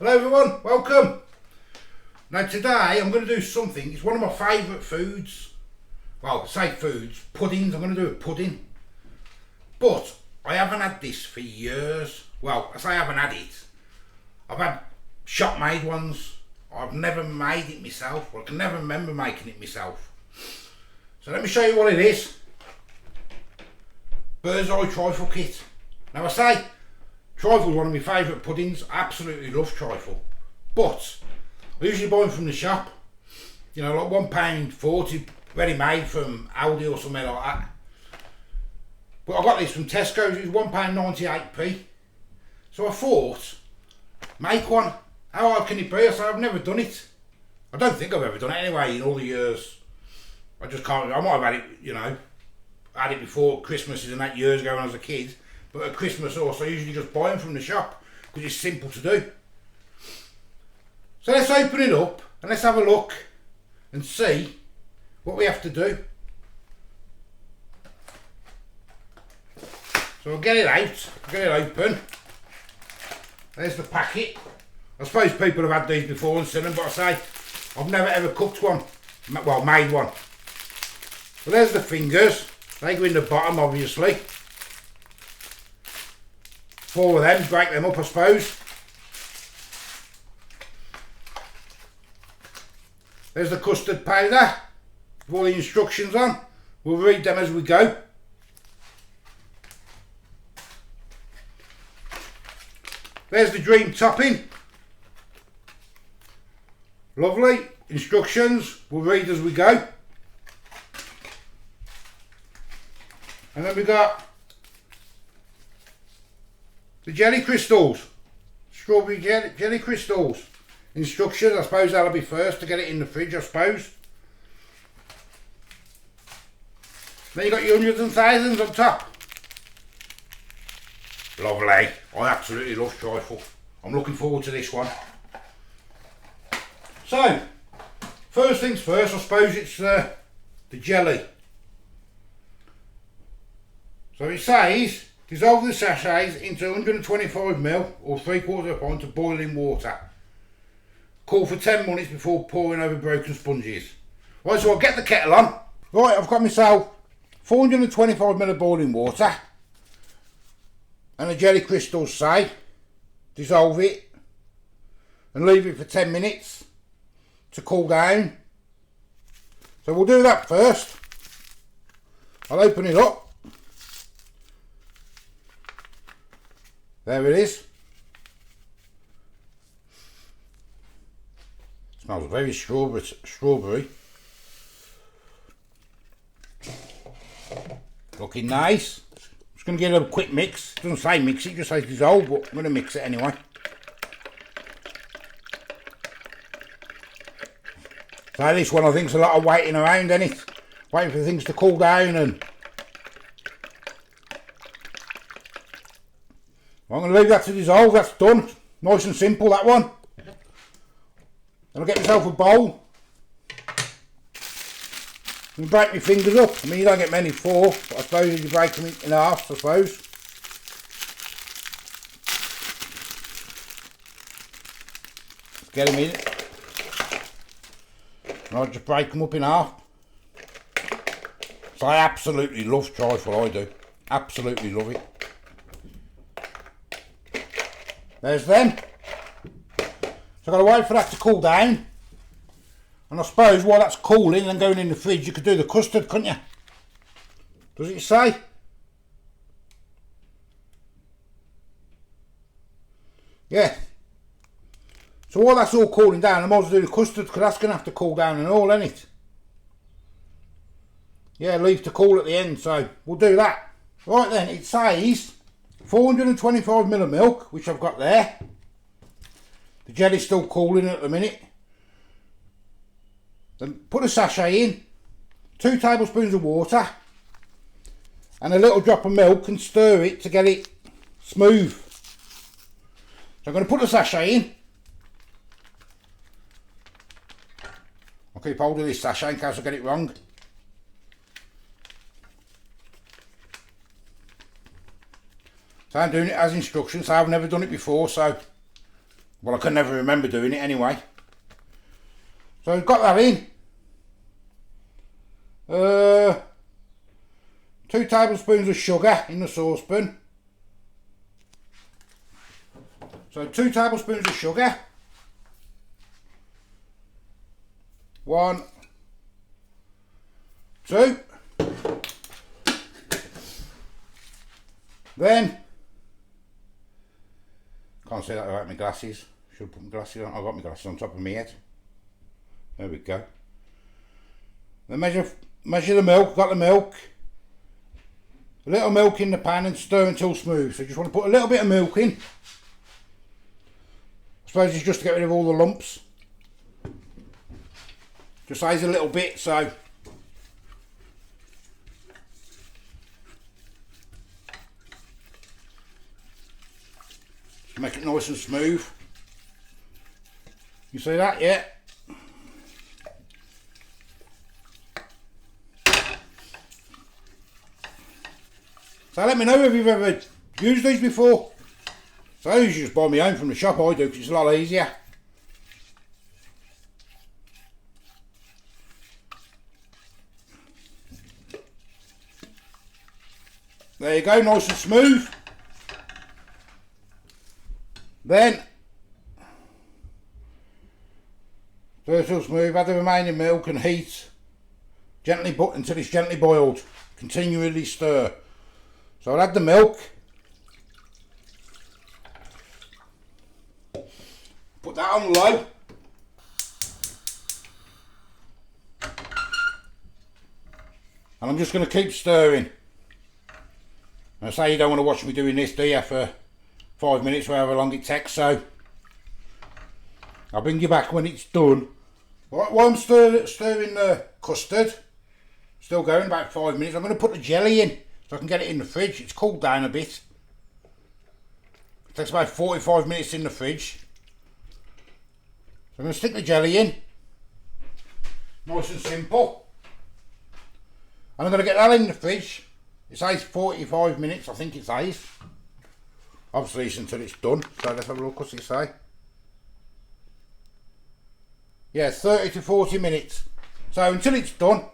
Hello everyone, welcome. Now today I'm going to do something, it's one of my favourite foods. Well, say foods, puddings, I'm going to do a pudding. But I haven't had this for years. Well, I say I haven't had it. I've had shop made ones. I've never made it myself. I can never remember making it myself. So let me show you what it is. Bird's Eye Trifle Kit. Now I say, trifle is one of my favourite puddings. I absolutely love trifle. But I usually buy them from the shop. You know, like £1.40 ready made from Aldi or something like that. But I got this from Tesco's, it was £1.98p. So I thought, make one. How hard can it be? I said, I've never done it. I don't think I've ever done it anyway in all the years. I just can't, I might have had it, you know, had it before Christmas and that years ago when I was a kid. But at Christmas also I usually just buy them from the shop because it's simple to do. So let's open it up and let's have a look and see what we have to do. So I'll get it out, get it open. There's the packet. I suppose people have had these before and seen them, but I say I've never ever cooked one, well made one. Well, there's the fingers, they go in the bottom obviously. 4 of them, break them up I suppose. There's the custard powder with all the instructions on. We'll read them as we go. There's the dream topping. Lovely. Instructions, we'll read as we go. And then we got the jelly crystals. Strawberry jelly crystals. Instructions, I suppose that'll be first to get it in the fridge, I suppose. Then you got your hundreds and thousands on top. Lovely. I absolutely love trifle. I'm looking forward to this one. So, first things first, I suppose it's the jelly. So it says, dissolve the sachets into 125ml or 3/4 pint of boiling water. Cool for 10 minutes before pouring over broken sponges. Right, so I'll get the kettle on. Right, I've got myself 425ml of boiling water. And the jelly crystals say, dissolve it and leave it for 10 minutes to cool down. So we'll do that first. I'll open it up. There it is. Smells very strawberry. Looking nice. Just going to get a quick mix. It doesn't say mix it, just says dissolve, but I'm going to mix it anyway. So this one I think's a lot of waiting around, isn't it? Waiting for things to cool down and... I'm going to leave that to dissolve, that's done. Nice and simple, that one. Then I'll get myself a bowl. And break my fingers up. I mean, you don't get many 4, but I suppose you break them in half, I suppose. Get them in. And I'll just break them up in half. So I absolutely love trifle, I do. Absolutely love it. There's them. So I've got to wait for that to cool down. And I suppose while that's cooling and going in the fridge, you could do the custard, couldn't you? Does it say? Yeah. So while that's all cooling down, I might as well do the custard because that's going to have to cool down and all, isn't it? Yeah, leave to cool at the end, so we'll do that. Right then, it says 425ml of milk, which I've got there. The jelly's still cooling at the minute. Then put a sachet in, 2 tablespoons of water, and a little drop of milk and stir it to get it smooth. So I'm going to put the sachet in. I'll keep hold of this sachet in case I get it wrong. So I'm doing it as instructions, so I've never done it before, so Well, I can never remember doing it anyway. So I've got that in. 2 tablespoons of sugar in the saucepan. So 2 tablespoons of sugar. 1, 2. Then, can't say that without my glasses. Should have put my glasses on. I've got my glasses on top of my head. There we go. Then measure the milk. Got the milk. A little milk in the pan and stir until smooth. So you just want to put a little bit of milk in. I suppose it's just to get rid of all the lumps. Just size a little bit, so make it nice and smooth. You see that? Yeah. So let me know if you've ever used these before. So I usually just buy my own from the shop, I do, because it's a lot easier. There you go, nice and smooth. Then, stir till smooth, add the remaining milk and heat gently until it's gently boiled. Continually stir. So I'll add the milk. Put that on low. And I'm just going to keep stirring. I say you don't want to watch me doing this, do you, for 5 minutes or however long it takes, so I'll bring you back when it's done. Right, while I'm stirring the custard, still going about 5 minutes, I'm going to put the jelly in so I can get it in the fridge. It's cooled down a bit. It takes about 45 minutes in the fridge. So I'm going to stick the jelly in. Nice and simple. And I'm going to get that in the fridge. It says 45 minutes, I think it says. Obviously it's until it's done, so let's have a look what's it say. Yeah, 30 to 40 minutes. So until it's done.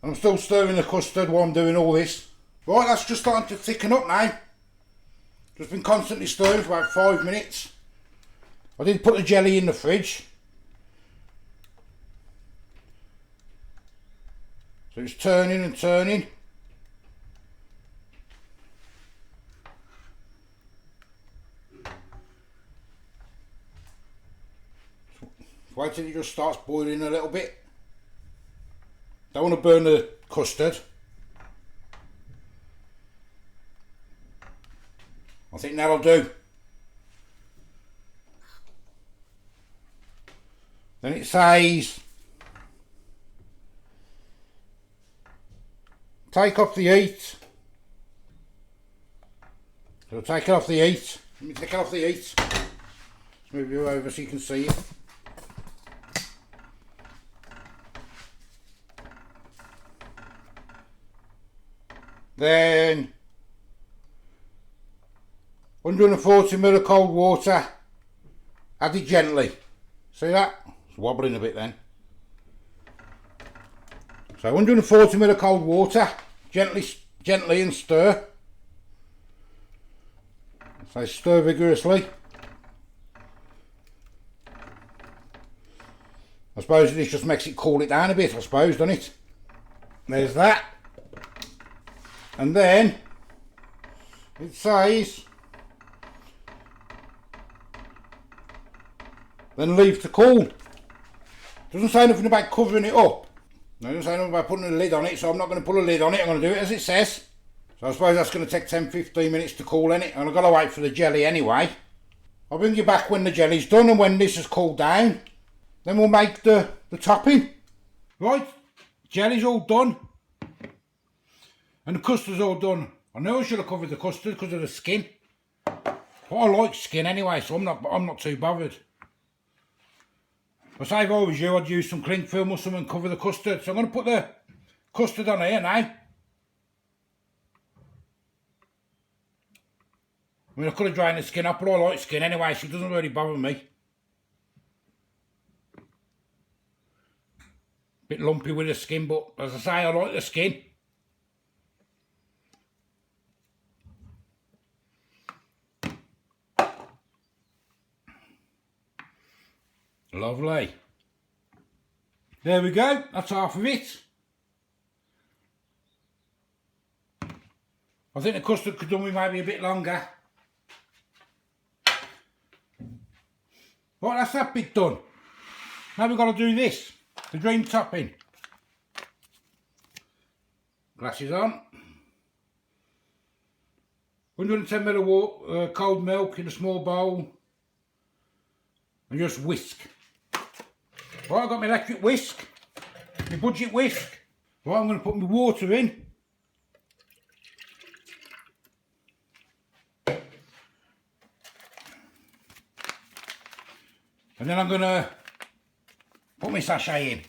I'm still stirring the custard while I'm doing all this. Right, that's just starting to thicken up now. Just been constantly stirring for about 5 minutes. I did put the jelly in the fridge. So it's turning and turning. Wait till it just starts boiling a little bit. Don't want to burn the custard. I think that'll do. Then it says take off the heat. So take it off the heat. Let me take it off the heat. Let's move you over so you can see it. Then 140 ml of cold water. Add it gently. See that? It's wobbling a bit then. So 140 ml of cold water. Gently and stir. So stir vigorously. I suppose this just makes it cool it down a bit, I suppose, doesn't it? There's that. And then it says then leave to cool. Doesn't say anything about covering it up. No, it doesn't say anything about putting a lid on it, so I'm not going to put a lid on it. I'm going to do it as it says. So I suppose that's going to take 10-15 minutes to cool, innit? And I've got to wait for the jelly anyway. I'll bring you back when the jelly's done and when this has cooled down. Then we'll make the topping. Right, jelly's all done. And the custard's all done. I know I should have covered the custard because of the skin. But I like skin anyway, so I'm not too bothered. But say if I was you, I'd use some cling film or something and cover the custard. So I'm going to put the custard on here now. I mean, I could have drained the skin off, but I like skin anyway, so it doesn't really bother me. Bit lumpy with the skin, but as I say, I like the skin. Lovely. There we go, that's half of it. I think the custard could have done with maybe a bit longer. Right, that's that bit done. Now we've got to do this, the dream topping. Glasses on. 110 ml of water, cold milk in a small bowl. And just whisk. Right, I've got my electric whisk, my budget whisk. Right, I'm going to put my water in. And then I'm going to put my sachet in.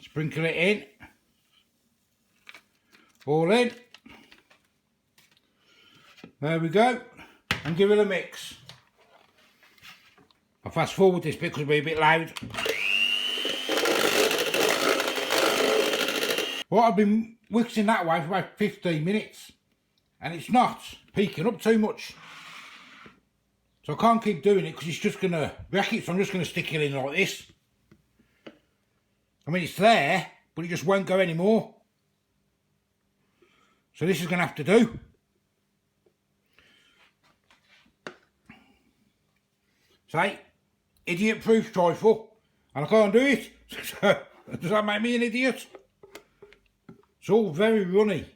Sprinkle it in. All in. There we go. And give it a mix. I'll fast forward this bit because it'll be a bit loud. Well, I've been whixing that way for about 15 minutes. And it's not peaking up too much. So I can't keep doing it because it's just going to wreck it. So I'm just going to stick it in like this. I mean, it's there, but it just won't go anymore. So this is going to have to do. Say, idiot-proof trifle, and I can't do it. Does that make me an idiot? It's all very runny.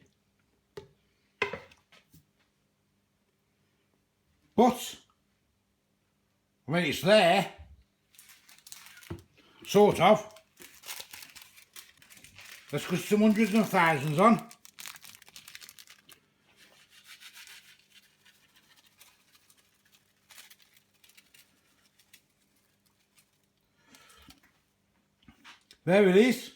But, I mean, it's there. Sort of. Let's put some hundreds and thousands on. There it is.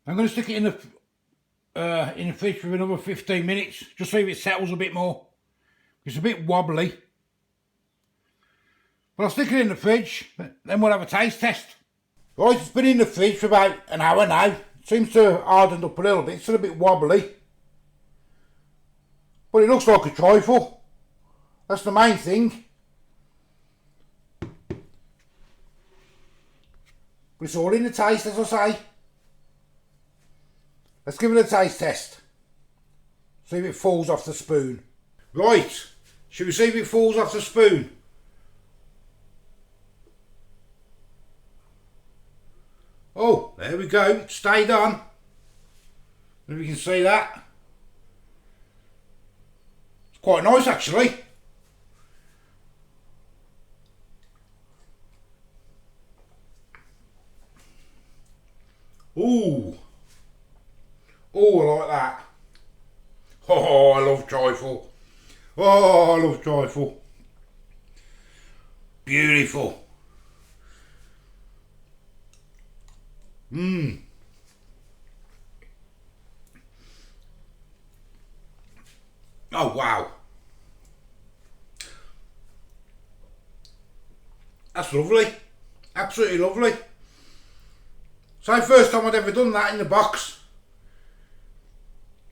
I'm going to stick it in the fridge for another 15 minutes, just so it settles a bit more. It's a bit wobbly. But I'll stick it in the fridge, then we'll have a taste test. Right, it's been in the fridge for about an hour now. It seems to have hardened up a little bit. It's still a bit wobbly. But it looks like a trifle. That's the main thing. But it's all in the taste, as I say. Let's give it a taste test. See if it falls off the spoon. Right, should we see if it falls off the spoon? Oh, there we go, it stayed on. If you can see that. It's quite nice actually. Ooh. Oh, I like that. Oh, I love trifle. Oh, I love trifle. Beautiful. Mmm. Oh, wow. That's lovely. Absolutely lovely. So first time I'd ever done that in the box.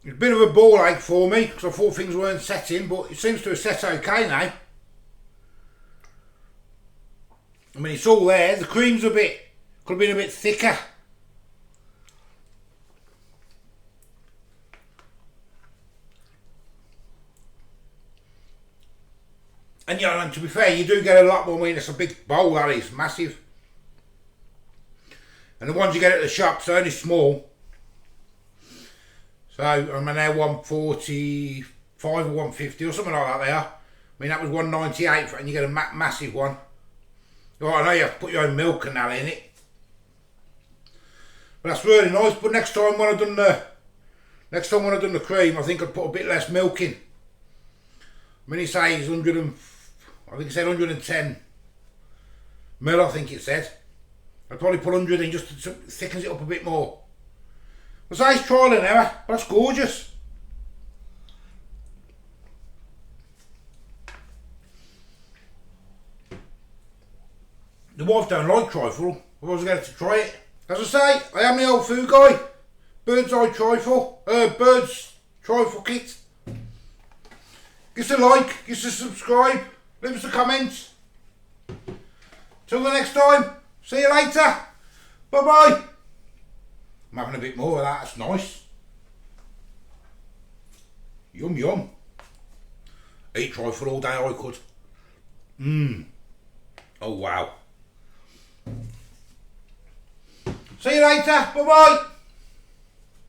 It's a bit of a ball ache for me because I thought things weren't setting, but it seems to have set okay now. I mean, it's all there. The cream's could have been a bit thicker. And you know, and to be fair, you do get a lot more. I mean, it's a big bowl, that is massive. And the ones you get at the shops are only small. So, I mean, they're 145 or 150 or something like that they are. I mean, that was 198 and you get a massive one. Right, I know you have to put your own milk and that in it. But that's really nice. But next time when I've done the cream, I think I'd put a bit less milk in. I mean, he says 100 and, I think it said 110 mil, I think it said. I'd probably put 100 in just to thickens it up a bit more. But so it's trial and error, but that's gorgeous. The wife don't like trifle, otherwise I get her to try it. As I say, I am the old food guy. Bird's Eye Trifle, Bird's Trifle Kit. Give us a like, give us a subscribe, leave us a comment. Till the next time, see you later. Bye bye. I'm having a bit more of that, that's nice. Yum yum. Eat trifle all day I could. Oh wow. See you later, bye bye.